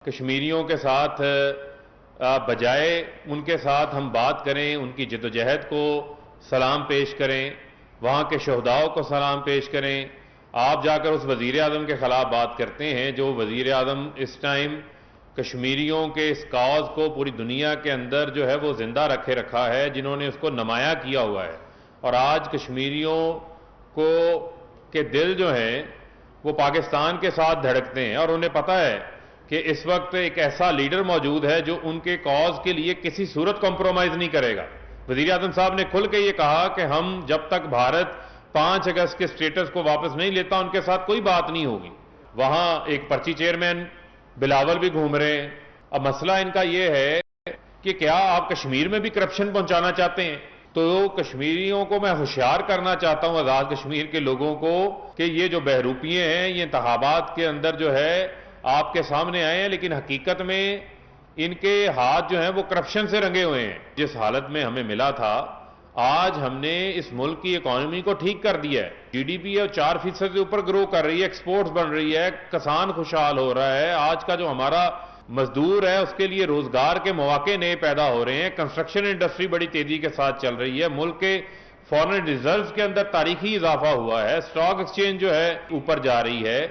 کشمیریوں کے ساتھ بجائے ان کے ساتھ ہم بات کریں، ان کی جدوجہد کو سلام پیش کریں، وہاں کے شہداؤں کو سلام پیش کریں، آپ جا کر اس وزیر اعظم کے خلاف بات کرتے ہیں جو وزیر اعظم اس ٹائم کشمیریوں کے اس کاز کو پوری دنیا کے اندر جو ہے وہ زندہ رکھے رکھا ہے، جنہوں نے اس کو نمایاں کیا ہوا ہے۔ اور آج کشمیریوں کو کے دل جو ہیں وہ پاکستان کے ساتھ دھڑکتے ہیں، اور انہیں پتہ ہے کہ اس وقت ایک ایسا لیڈر موجود ہے جو ان کے کاز کے لیے کسی صورت کمپرومائز نہیں کرے گا۔ وزیر اعظم صاحب نے کھل کے یہ کہا کہ ہم جب تک بھارت 5 اگست کے سٹیٹس کو واپس نہیں لیتا ان کے ساتھ کوئی بات نہیں ہوگی۔ وہاں ایک پرچی چیئرمین بلاول بھی گھوم رہے ہیں۔ اب مسئلہ ان کا یہ ہے کہ کیا آپ کشمیر میں بھی کرپشن پہنچانا چاہتے ہیں؟ تو کشمیریوں کو میں ہوشیار کرنا چاہتا ہوں، آزاد کشمیر کے لوگوں کو، کہ یہ جو بہروپیے ہیں یہ انتخابات کے اندر جو ہے آپ کے سامنے آئے ہیں، لیکن حقیقت میں ان کے ہاتھ جو ہیں وہ کرپشن سے رنگے ہوئے ہیں۔ جس حالت میں ہمیں ملا تھا، آج ہم نے اس ملک کی اکانومی کو ٹھیک کر دیا ہے۔ جی ڈی پی 4% سے اوپر گرو کر رہی ہے، ایکسپورٹس بڑھ رہی ہے، کسان خوشحال ہو رہا ہے، آج کا جو ہمارا مزدور ہے اس کے لیے روزگار کے مواقع نئے پیدا ہو رہے ہیں، کنسٹرکشن انڈسٹری بڑی تیزی کے ساتھ چل رہی ہے، ملک کے فارن ریزروز کے اندر تاریخی اضافہ ہوا ہے، اسٹاک ایکسچینج جو ہے اوپر جا رہی ہے۔